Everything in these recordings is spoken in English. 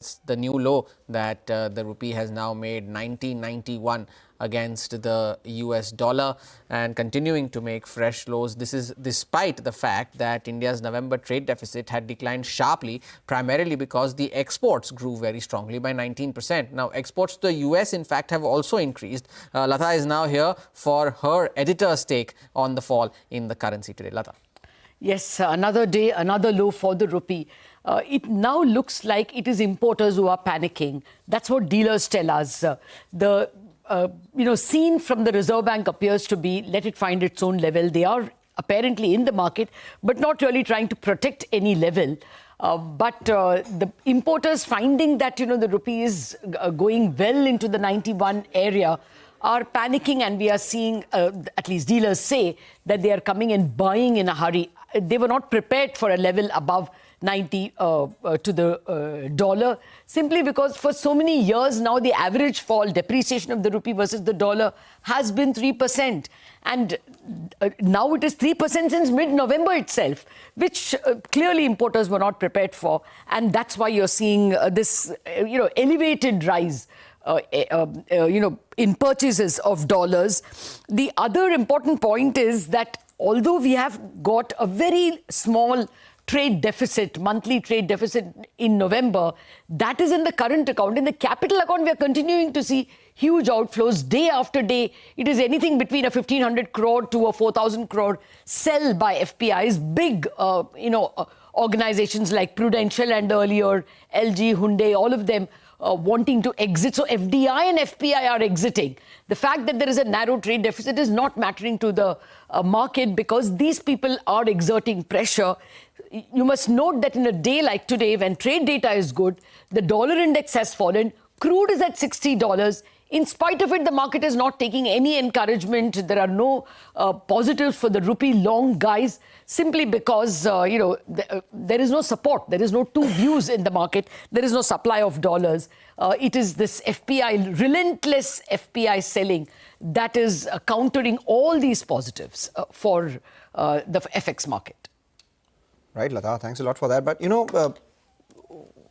It's the new low that the rupee has now made 1991 against the US dollar and continuing to make fresh lows. This is despite the fact that India's November trade deficit had declined sharply, primarily because the exports grew very strongly by 19%. Now, exports to the US, in fact, have also increased. Latha is now here for her editor's take on the fall in the currency today. Latha. Yes, another day, another low for the rupee. It now looks like it is importers who are panicking. That's what dealers tell us. The scene from the Reserve Bank appears to be let it find its own level. They are apparently in the market, but not really trying to protect any level. But the importers finding that, the rupee is going well into the 91 area are panicking, and we are seeing, at least dealers say, that they are coming and buying in a hurry. They were not prepared for a level above 90 to the dollar, simply because for so many years now, the average fall, depreciation of the rupee versus the dollar has been 3%. And now it is 3% since mid-November itself, which clearly importers were not prepared for. And that's why you're seeing this, elevated rise in purchases of dollars. The other important point is that although we have got a very small trade deficit, monthly trade deficit in November, that is in the current account. In the capital account, we are continuing to see huge outflows day after day. It is anything between a 1,500 crore to a 4,000 crore sell by FPIs, big, organizations like Prudential and earlier LG, Hyundai, all of them wanting to exit. So FDI and FPI are exiting. The fact that there is a narrow trade deficit is not mattering to the market because these people are exerting pressure. You must note that in a day like today, when trade data is good, the dollar index has fallen, crude is at $60. In spite of it, the market is not taking any encouragement. There are no positives for the rupee long guys, simply because, there is no support. There is no two views in the market. There is no supply of dollars. It is this FPI, relentless FPI selling that is countering all these positives for the FX market. Right, Latha, thanks a lot for that. But,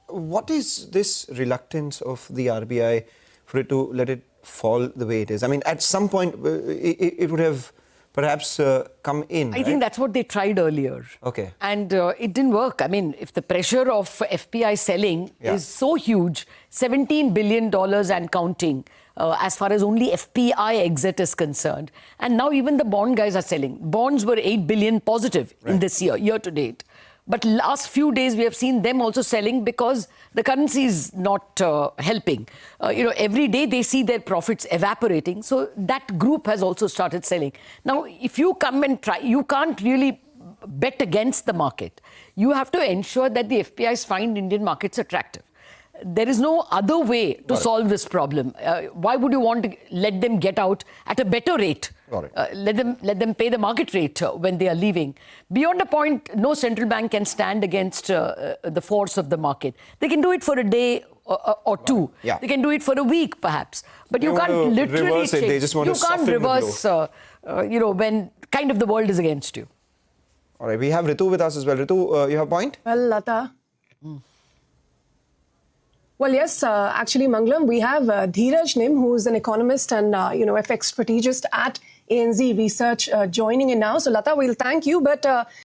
what is this reluctance of the RBI for it to let it fall the way it is? I mean, at some point, it would have perhaps come in. I think that's what they tried earlier. Okay. And it didn't work. I mean, if the pressure of FPI selling is so huge, $17 billion and counting, as far as only FPI exit is concerned. And now even the bond guys are selling. Bonds were 8 billion positive in this year to date. But last few days, we have seen them also selling because the currency is not helping. Every day they see their profits evaporating. So that group has also started selling. Now, if you come and try, you can't really bet against the market. You have to ensure that the FPIs find Indian markets attractive. There is no other way to solve this problem. Why would you want to let them get out at a better rate? Let them pay the market rate when they are leaving. Beyond a point, no central bank can stand against the force of the market. They can do it for a day or two. They can do it for a week, perhaps. But you can't literally change. They just want you to can't reverse, when kind of the world is against you. All right, we have Ritu with us as well. Ritu, you have a point? Well, Latha. Well, yes, actually, Mangalam, we have Dheeraj Nim, who is an economist and, FX strategist at ANZ Research, joining in now. So, Latha, we'll thank you. But